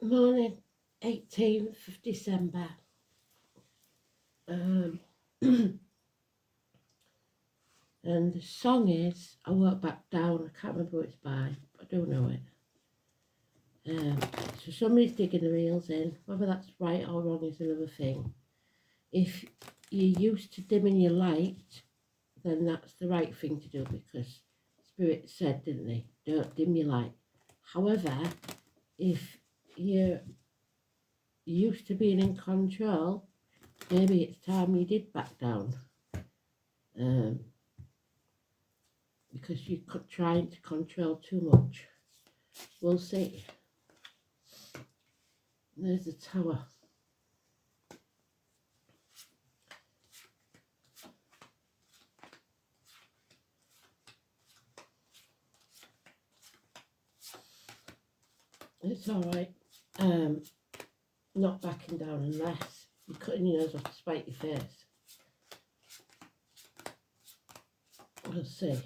Morning, 18th of December. And the song is I Won't Back Down. I can't remember who it's by, but I do know it. So somebody's digging the reels in. Whether that's right or wrong is another thing. If you're used to dimming your light, then that's the right thing to do because Spirit said, didn't they? Don't dim your light. However, if you're used to being in control, maybe it's time you did back down. Because you're trying to control too much. We'll see. There's the tower. It's all right. Not backing down unless you're cutting your nose off to spite your face. We'll see.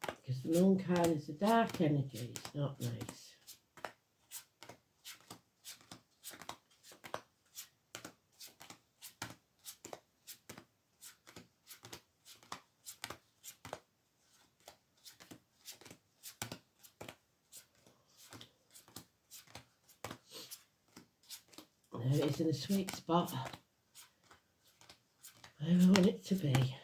Because the moon card is a dark energy. It's not nice. There it is in a sweet spot. Where I want it to be.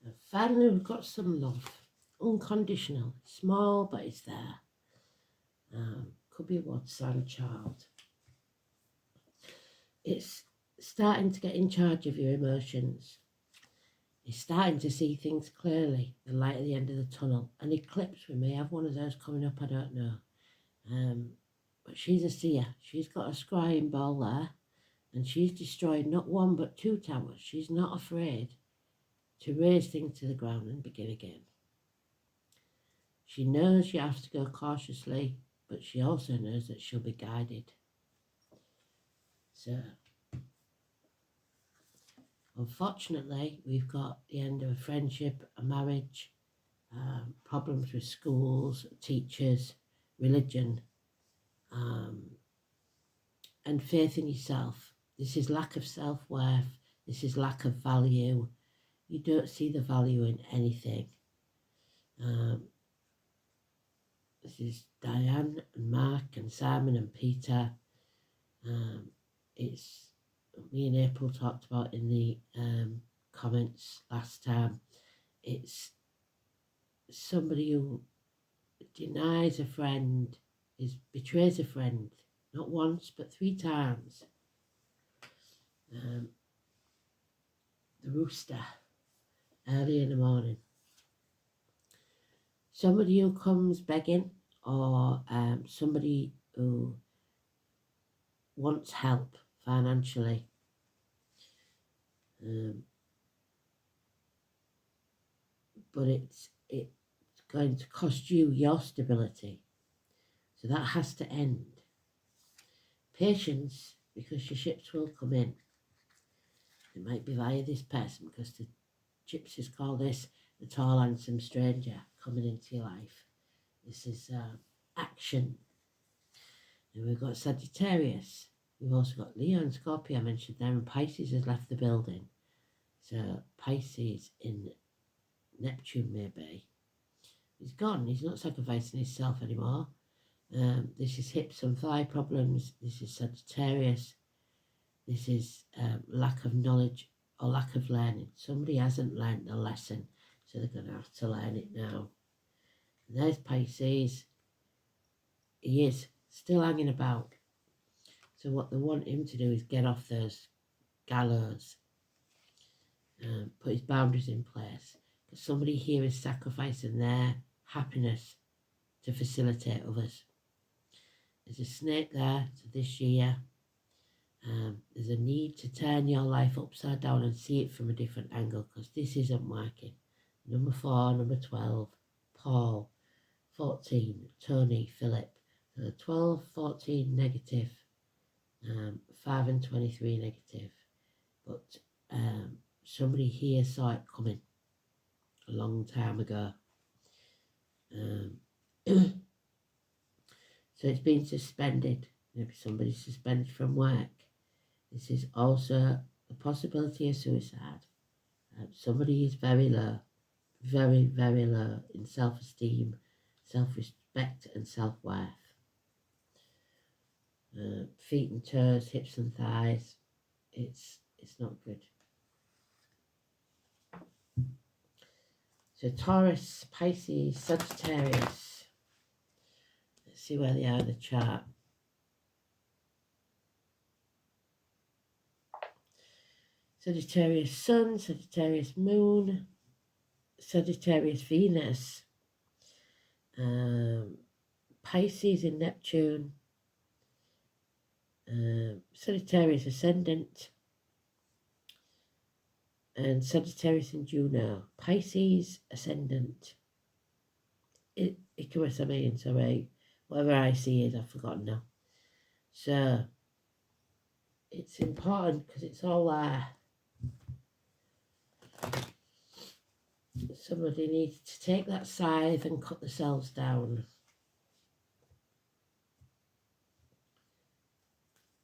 And finally we've got some love. Unconditional. Small, but it's there. Could be a son, child. It's starting to get in charge of your emotions. You're starting to see things clearly, the light at the end of the tunnel. An eclipse, we may have one of those coming up, I don't know. But she's a seer. She's got a scrying ball there, and she's destroyed not one but two towers. She's not afraid to raise things to the ground and begin again. She knows you have to go cautiously, but she also knows that she'll be guided. So, unfortunately, we've got the end of a friendship, a marriage, problems with schools, teachers, religion, and faith in yourself. This is lack of self-worth. This is lack of value. You don't see the value in anything. This is Diane and Mark and Simon and Peter. It's me and April talked about in the comments last time. It's somebody who denies a friend, betrays a friend, not once but 3 times. The rooster, early in the morning. Somebody who comes begging, or somebody who wants help financially. But it's going to cost you your stability. So that has to end. Patience, because your ships will come in. It might be via this person, because the gypsies call this the tall, handsome stranger coming into your life. This is action. And we've got Sagittarius. We've also got Leo and Scorpio I mentioned there, and Pisces has left the building. So Pisces in Neptune maybe. He's gone. He's not sacrificing himself anymore. This is hips and thigh problems. This is Sagittarius. This is lack of knowledge or lack of learning. Somebody hasn't learned the lesson, so they're going to have to learn it now. And there's Pisces. He is still hanging about. So what they want him to do is get off those gallows, put his boundaries in place. Because somebody here is sacrificing their happiness to facilitate others. There's a snake there, so this year there's a need to turn your life upside down and see it from a different angle, because this isn't working. Number 4, number 12, Paul, 14, Tony Philip. So 12, 14 negative, 5 and 23 negative. But somebody here saw it coming a long time ago. So it's been suspended. Maybe somebody's suspended from work. This is also a possibility of suicide. Somebody is very low, very, very low in self-esteem, self-respect and self-worth. Feet and toes, hips and thighs. It's not good. So Taurus, Pisces, Sagittarius. Let's see where they are in the chart. Sagittarius Sun, Sagittarius Moon, Sagittarius Venus, Pisces in Neptune, Sagittarius Ascendant, and Sagittarius in Juno. Pisces Ascendant. Icarus, I mean, sorry. Whatever I see is, I've forgotten now. So, it's important because it's all there. Somebody needs to take that scythe and cut themselves down.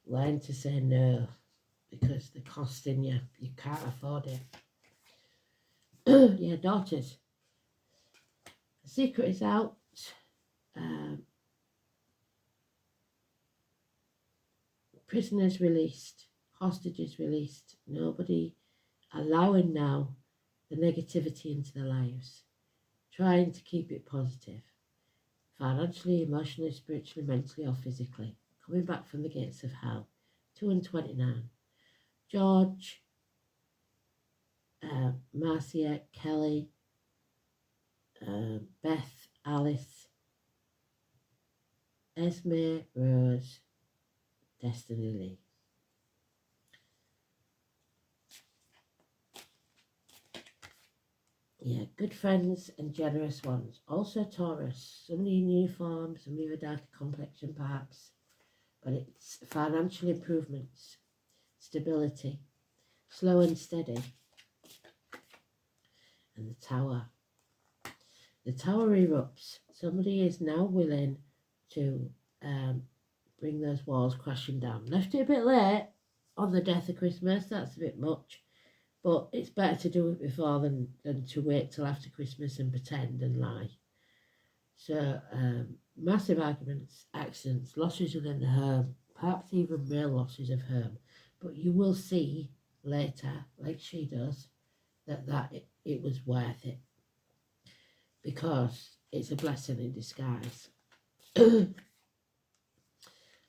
Learn to say no because they're costing you. You can't afford it. Yeah, daughters. The secret is out. Prisoners released. Hostages released. Nobody allowing now the negativity into their lives. Trying to keep it positive. Financially, emotionally, spiritually, mentally or physically. Coming back from the gates of hell. 2 and 29. George, Marcia, Kelly, Beth, Alice, Esme, Rose, Destiny Lee. Yeah, good friends and generous ones. Also Taurus, somebody in uniform, somebody with a darker complexion perhaps. But it's financial improvements, stability, slow and steady. And the Tower. The Tower erupts. Somebody is now willing to bring those walls crashing down. Left it a bit late on the death of Christmas. That's a bit much. But it's better to do it before than to wait till after Christmas and pretend and lie. So, massive arguments, accidents, losses within the home, perhaps even real losses of home. But you will see later, like she does, that it was worth it. Because it's a blessing in disguise.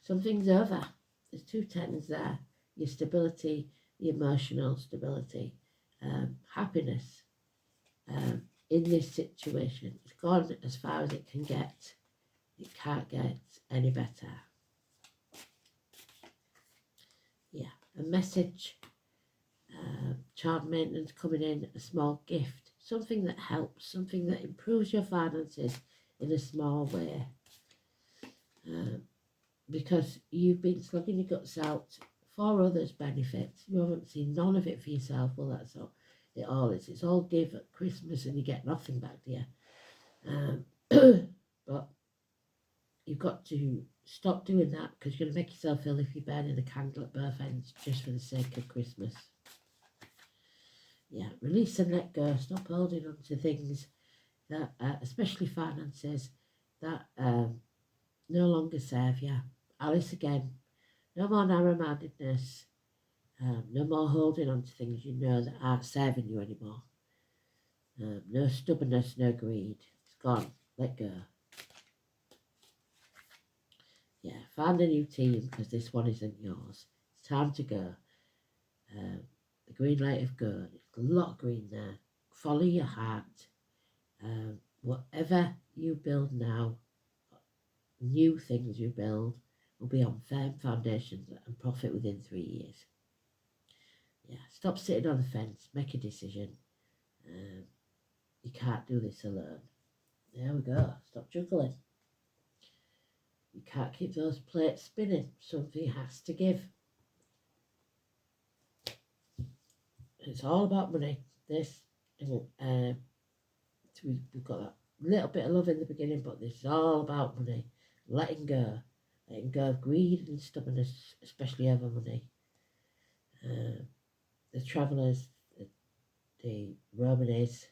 Something's over. There's 2 tens there. Your stability, the emotional stability, happiness in this situation. It's gone as far as it can get. It can't get any better. Yeah, a message, child maintenance coming in, a small gift, something that helps, something that improves your finances in a small way. Because you've been slugging your guts out for others' benefits. You haven't seen none of it for yourself. Well, that's all it all is. It's all give at Christmas and you get nothing back, dear. But you've got to stop doing that because you're going to make yourself ill if you're burning a candle at both ends just for the sake of Christmas. Yeah, release and let go. Stop holding on to things that, especially finances, that no longer serve you. Alice again. No more narrow-mindedness. No more holding on to things you know that aren't serving you anymore. No stubbornness, no greed. It's gone. Let go. Yeah, find a new team because this one isn't yours. It's time to go. The green light of go. There's a lot of green there. Follow your heart. Whatever you build now, new things you build will be on firm foundations and profit within 3 years. Yeah, stop sitting on the fence. Make a decision. You can't do this alone. There we go. Stop juggling. You can't keep those plates spinning. Something has to give. It's all about money. This, and we've got that little bit of love in the beginning, but this is all about money. Letting go of greed and stubbornness, especially over money. The travellers, the Romanes,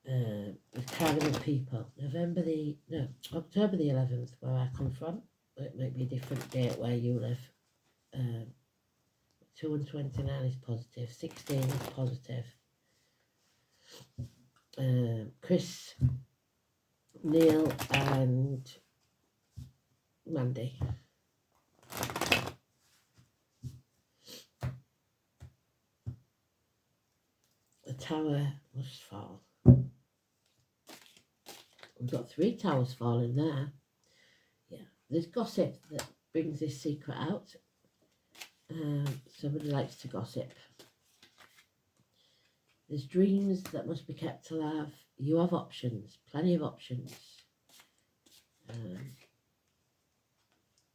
the carnival people. October the 11th, where I come from. It might be a different date where you live. 2 and 29 is positive, 16 is positive. Chris, Neil and Mandy. The tower must fall. We've got 3 towers falling there. Yeah, there's gossip that brings this secret out. Somebody likes to gossip. There's dreams that must be kept alive. You have options, plenty of options.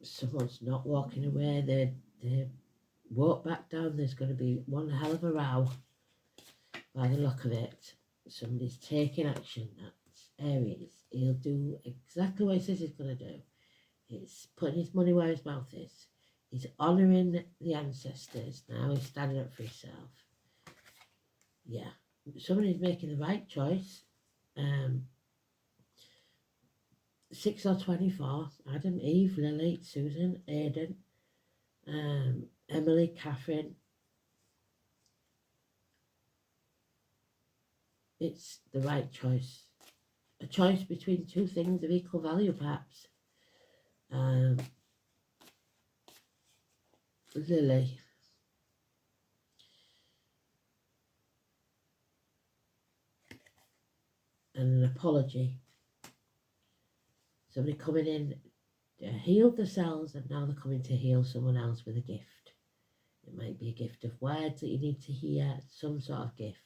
Someone's not walking away. They won't back down. There's going to be one hell of a row by the look of it. Somebody's taking action. That's Aries. He'll do exactly what he says he's going to do. He's putting his money where his mouth is. He's honouring the ancestors. Now he's standing up for himself. Yeah. Somebody's making the right choice. 6 or 24. Adam, Eve, Lily, Susan, Aidan, Emily, Catherine. It's the right choice. A choice between 2 things of equal value, perhaps. Lily. And an apology. Somebody coming in, healed themselves, and now they're coming to heal someone else with a gift. It might be a gift of words that you need to hear, some sort of gift.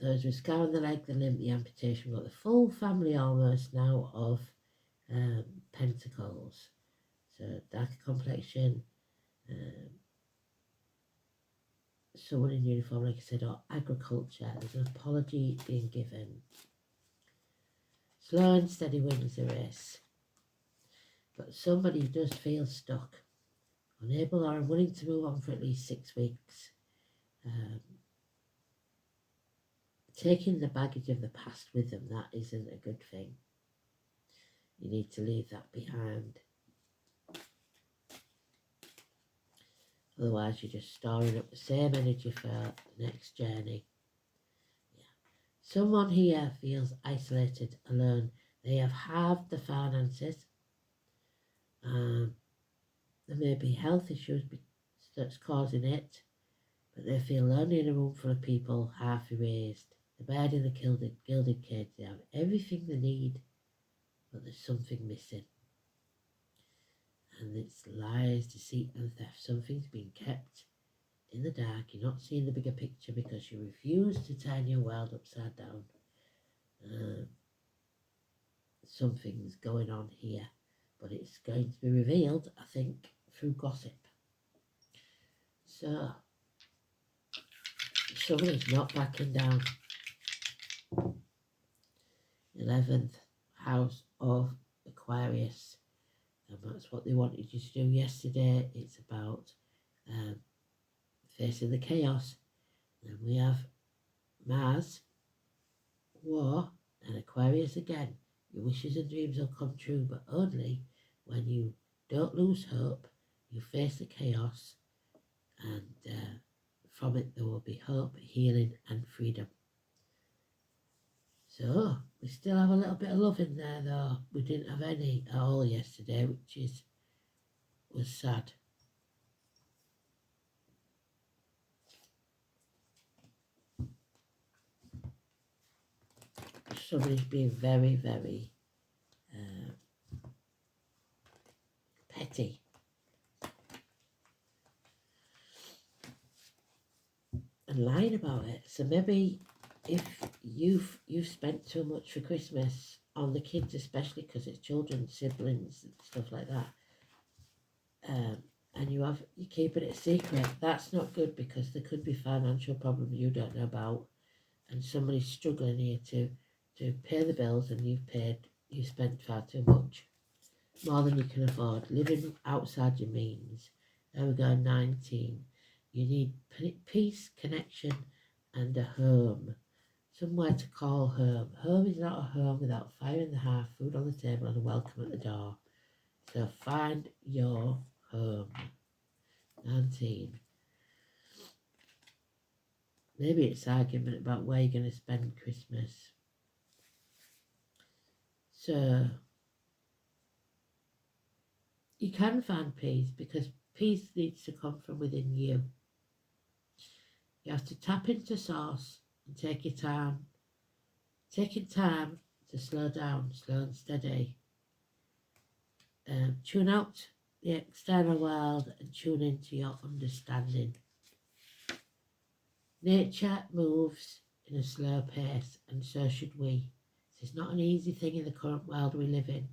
Those with scar on the leg, the limb, the amputation. We've got the full family almost now of pentacles. So darker complexion, someone in uniform, like I said, or agriculture. There's an apology being given. Slow and steady wins the race. But somebody does feel stuck, unable or unwilling to move on for at least 6 weeks. Taking the baggage of the past with them, that isn't a good thing. You need to leave that behind. Otherwise, you're just storing up the same energy for the next journey. Yeah. Someone here feels isolated, alone. They have halved the finances. There may be health issues that's causing it, but they feel lonely in a room full of people, half erased. The bird in the gilded cage, they have everything they need, but there's something missing. And it's lies, deceit and theft. Something's being kept in the dark. You're not seeing the bigger picture because you refuse to turn your world upside down. Something's going on here, but it's going to be revealed, I think, through gossip. So, somebody's not backing down. 11th house of Aquarius. And that's what they wanted you to do yesterday. It's about facing the chaos. And we have Mars, War, and Aquarius again. Your wishes and dreams will come true, but only when you don't lose hope, you face the chaos, and from it there will be hope, healing, and freedom. So, we still have a little bit of love in there, though. We didn't have any at all yesterday, which was sad. Somebody's being very, very petty. And lying about it. So maybe if you've spent too much for Christmas on the kids, especially because it's children, siblings, and stuff like that, and you're keeping it a secret, that's not good, because there could be financial problems you don't know about, and somebody's struggling here to pay the bills, and you've spent far too much, more than you can afford, living outside your means. There we go, 19. You need peace, connection, and a home. Somewhere to call home. Home is not a home without fire in the hearth, food on the table, and a welcome at the door. So find your home. 19. Maybe it's argument about where you're going to spend Christmas. So you can find peace, because peace needs to come from within you. You have to tap into source and take your time. Taking time to slow down, slow and steady. Tune out the external world and tune into your understanding. Nature moves in a slow pace, and so should we. This is not an easy thing in the current world we live in,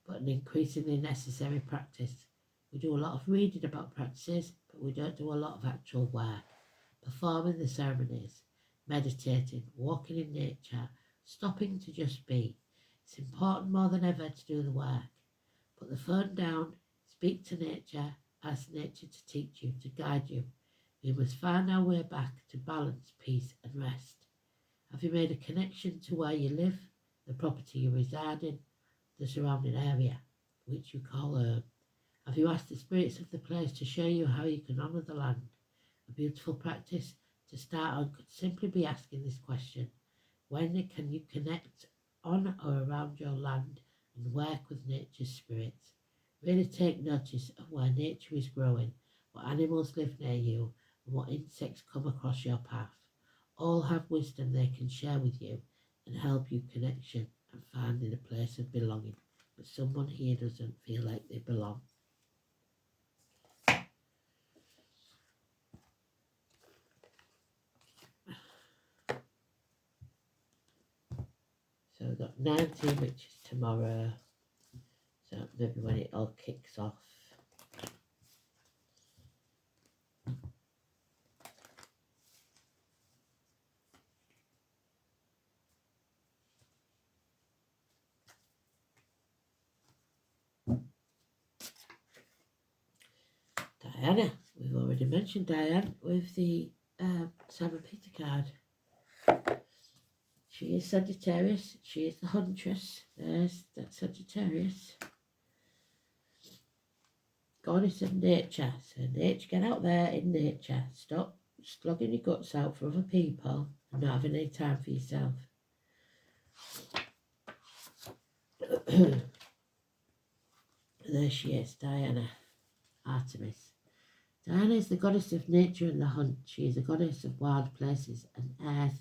but an increasingly necessary practice. We do a lot of reading about practices, but we don't do a lot of actual work. Performing the ceremonies, meditating, walking in nature, stopping to just be. It's important more than ever to do the work. Put the phone down, speak to nature, ask nature to teach you, to guide you. We must find our way back to balance, peace and rest. Have you made a connection to where you live, the property you reside in, the surrounding area, which you call home? Have you asked the spirits of the place to show you how you can honour the land? A beautiful practice to start on could simply be asking this question: when can you connect on or around your land and work with nature's spirits? Really take notice of where nature is growing, what animals live near you, and what insects come across your path. All have wisdom they can share with you and help you connection and finding a place of belonging. But someone here doesn't feel like they belong. So we've got 19, which is tomorrow. So maybe when it all kicks off. Diana, we've already mentioned Diane with the Simon Peter card. She is Sagittarius, she is the huntress. There's that Sagittarius. Goddess of nature. So nature, get out there in nature. Stop slogging your guts out for other people and not having any time for yourself. There she is, Diana, Artemis. Diana is the goddess of nature and the hunt. She is a goddess of wild places and earth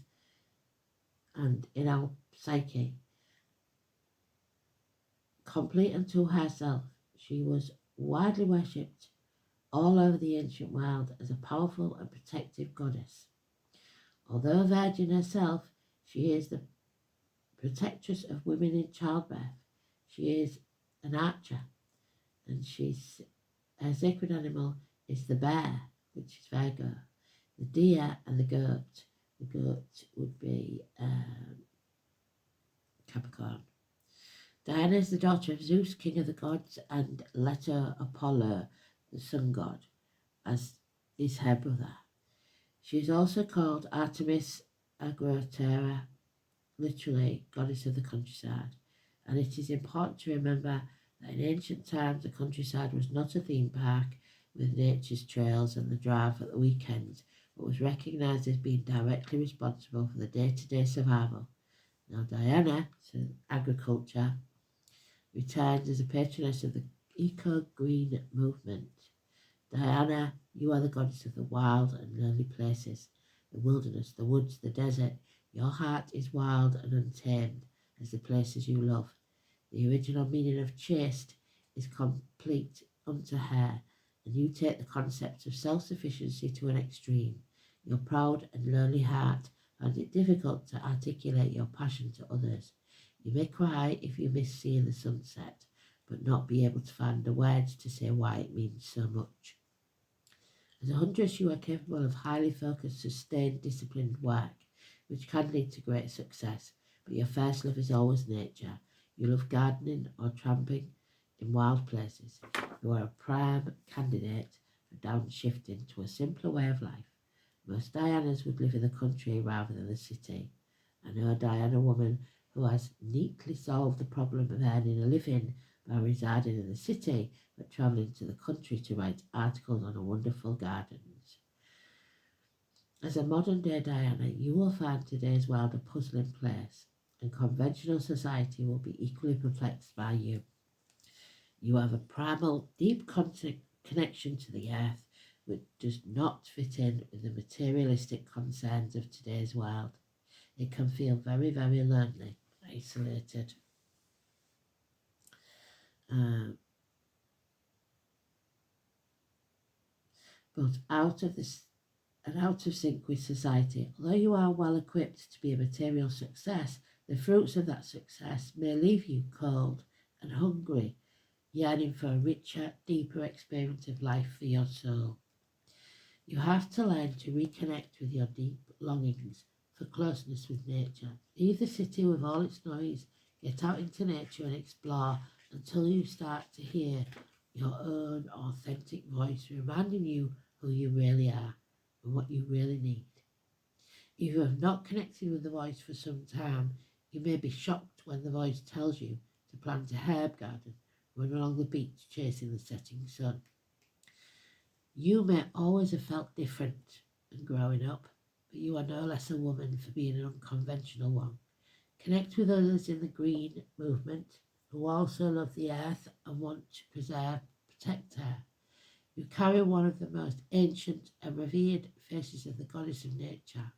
and in our psyche. Complete unto herself, she was widely worshipped all over the ancient world as a powerful and protective goddess. Although a virgin herself, she is the protectress of women in childbirth. She is an archer, and her sacred animal is the bear, which is Virgo, the deer and the goat. The goat would be Capricorn. Diana is the daughter of Zeus, king of the gods, and Leto Apollo, the sun god, as is her brother. She is also called Artemis Agroterra, literally goddess of the countryside, and it is important to remember that in ancient times the countryside was not a theme park with nature's trails and the drive at the weekends, but was recognised as being directly responsible for the day-to-day survival. Now Diana, so agriculture, returns as a patroness of the eco-green movement. Diana, you are the goddess of the wild and lonely places, the wilderness, the woods, the desert. Your heart is wild and untamed as the places you love. The original meaning of chaste is complete unto her, and you take the concept of self-sufficiency to an extreme. Your proud and lonely heart find it difficult to articulate your passion to others. You may cry if you miss seeing the sunset, but not be able to find the words to say why it means so much. As a huntress, you are capable of highly focused, sustained, disciplined work, which can lead to great success, but your first love is always nature. You love gardening or tramping in wild places. You are a prime candidate for downshifting to a simpler way of life. Most Dianas would live in the country rather than the city. I know a Diana woman who has neatly solved the problem of earning a living by residing in the city but travelling to the country to write articles on wonderful gardens. As a modern day Diana, you will find today's world a puzzling place, and conventional society will be equally perplexed by you. You have a primal, deep connection to the earth, which does not fit in with the materialistic concerns of today's world. It can feel very, very lonely, isolated. But out of sync with society. Although you are well equipped to be a material success, the fruits of that success may leave you cold and hungry, yearning for a richer, deeper experience of life for your soul. You have to learn to reconnect with your deep longings for closeness with nature. Leave the city with all its noise, get out into nature and explore until you start to hear your own authentic voice reminding you who you really are and what you really need. If you have not connected with the voice for some time, you may be shocked when the voice tells you to plant a herb garden, run along the beach chasing the setting sun. You may always have felt different and growing up, but you are no less a woman for being an unconventional one. Connect with others in the green movement who also love the earth and want to protect her. You carry one of the most ancient and revered faces of the goddess of nature.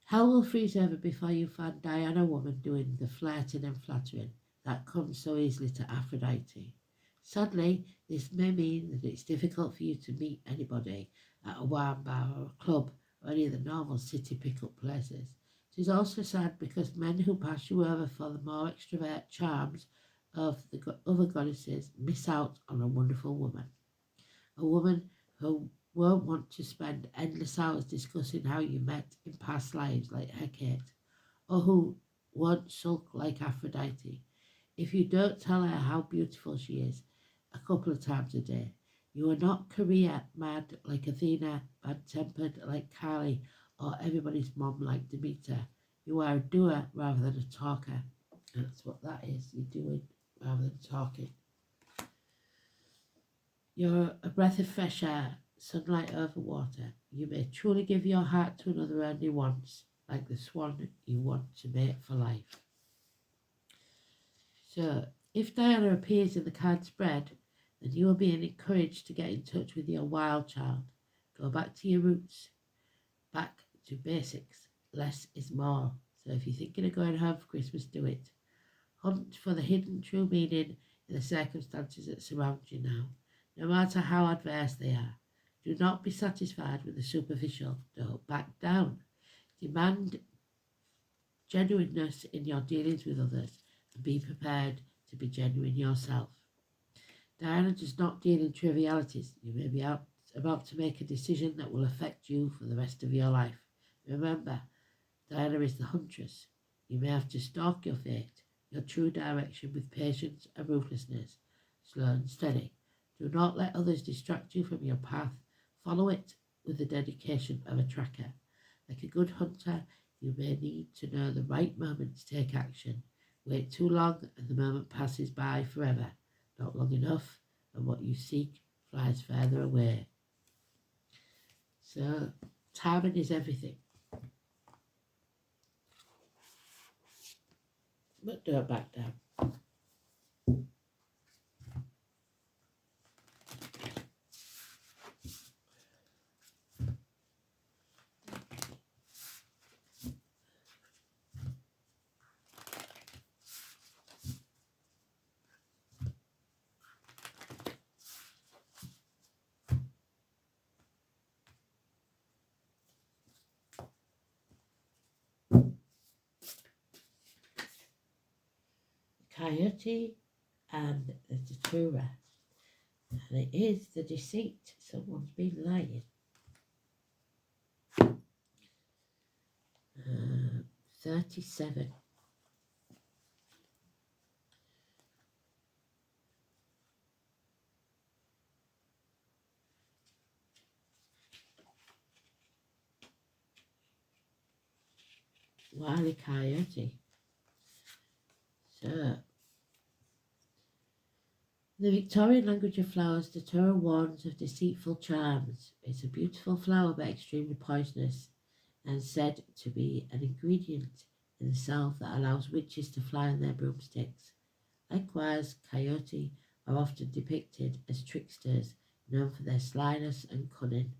Hell will freeze over before you find Diana woman doing the flirting and flattering that comes so easily to Aphrodite. Sadly, this may mean that it's difficult for you to meet anybody at a wine bar or a club or any of the normal city pick-up places. It is also sad because men who pass you over for the more extrovert charms of the other goddesses miss out on a wonderful woman. A woman who won't want to spend endless hours discussing how you met in past lives like Hecate, or who won't sulk like Aphrodite. If you don't tell her how beautiful she is a couple of times a day, you are not career mad like Athena, bad-tempered like Kali, or everybody's mom like Demeter. You are a doer rather than a talker. And that's what that is. You're doing rather than talking. You're a breath of fresh air, sunlight over water. You may truly give your heart to another only once, like the swan you want to mate for life. So, if Diana appears in the card spread, then you are being encouraged to get in touch with your wild child. Go back to your roots, back to basics. Less is more. So if you're thinking of going home for Christmas, do it. Hunt for the hidden true meaning in the circumstances that surround you now, no matter how adverse they are. Do not be satisfied with the superficial. Don't back down. Demand genuineness in your dealings with others and be prepared to be genuine yourself. Diana does not deal in trivialities. You may be about to make a decision that will affect you for the rest of your life. Remember, Diana is the huntress. You may have to stalk your fate, your true direction with patience and ruthlessness, slow and steady. Do not let others distract you from your path. Follow it with the dedication of a tracker. Like a good hunter, you may need to know the right moment to take action. Wait too long and the moment passes by forever. Not long enough, and what you seek flies further away. So, timing is everything. But don't back down. Coyote and the Datura. And it is the deceit. Someone's been lying. 37. Wile E. Coyote. So, the Victorian language of flowers, Datura warns of deceitful charms. It's a beautiful flower but extremely poisonous and said to be an ingredient in the south that allows witches to fly on their broomsticks. Likewise, coyote are often depicted as tricksters known for their slyness and cunning.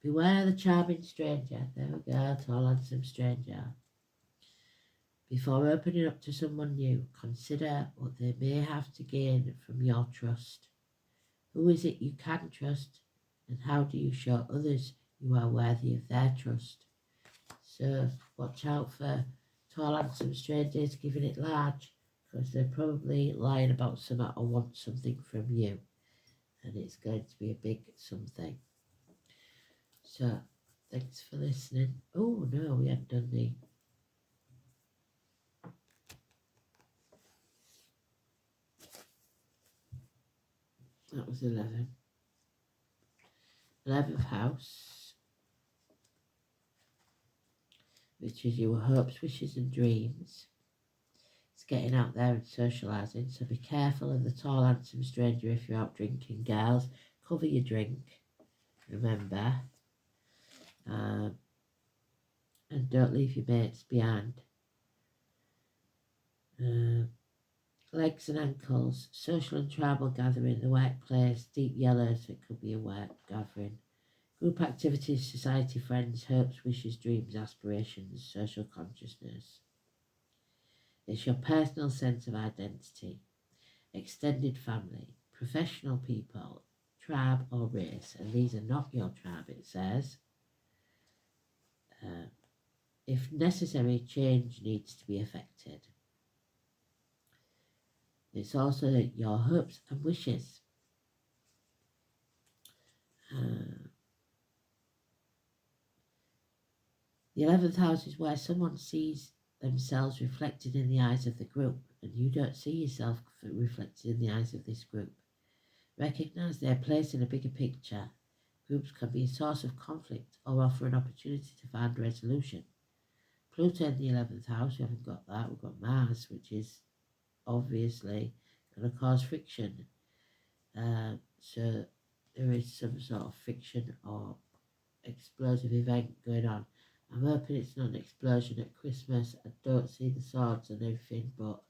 Beware the charming stranger. There we go, tall handsome stranger. Before opening up to someone new, consider what they may have to gain from your trust. Who is it you can trust, and how do you show others you are worthy of their trust? So watch out for tall handsome strangers giving it large, because they're probably lying about something or want something from you, and it's going to be a big something. So thanks for listening. Oh no, we haven't done the that was 11. 11th house, which is your hopes, wishes and dreams. It's getting out there and socialising, so be careful of the tall handsome stranger if you're out drinking, girls. Cover your drink, remember, and don't leave your mates behind. Legs and ankles, social and tribal gathering, the workplace, deep yellows, it could be a work gathering. Group activities, society, friends, hopes, wishes, dreams, aspirations, social consciousness. It's your personal sense of identity, extended family, professional people, tribe or race, and these are not your tribe, it says. If necessary, change needs to be effected. It's also your hopes and wishes. The 11th house is where someone sees themselves reflected in the eyes of the group, and you don't see yourself reflected in the eyes of this group. Recognise their place in a bigger picture. Groups can be a source of conflict or offer an opportunity to find resolution. Pluto in the 11th house, we haven't got that. We've got Mars, which is obviously going to cause friction. So there is some sort of friction or explosive event going on. I'm hoping it's not an explosion at Christmas. I don't see the swords and everything, but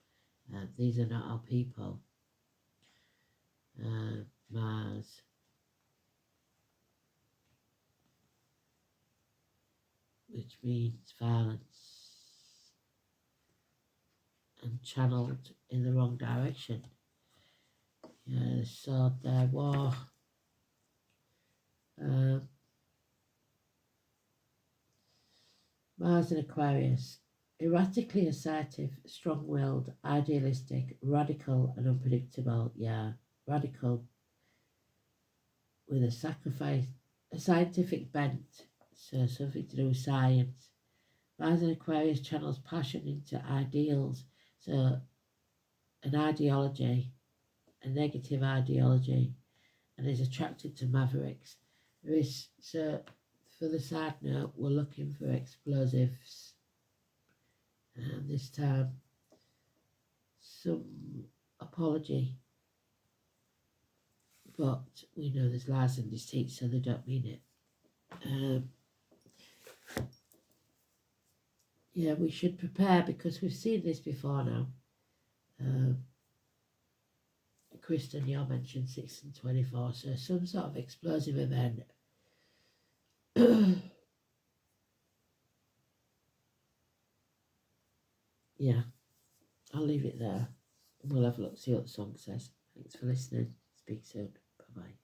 these are not our people. Mars. Which means violence and channeled in the wrong direction. Yeah, the sword there, war. Mars in Aquarius. Erratically assertive, strong-willed, idealistic, radical and unpredictable. Yeah, radical with a scientific bent. So something to do with science. Mars in Aquarius channels passion into ideals. So an ideology, a negative ideology, and is attracted to mavericks. So for the side note, we're looking for explosives. And this time, some apology. But we know there's lies and deceit, so they don't mean it. Yeah, we should prepare because we've seen this before now. Kristen, you mentioned 6 and 24, so some sort of explosive event. Yeah, I'll leave it there. We'll have a look, see what the song says. Thanks for listening. Speak soon. Bye-bye.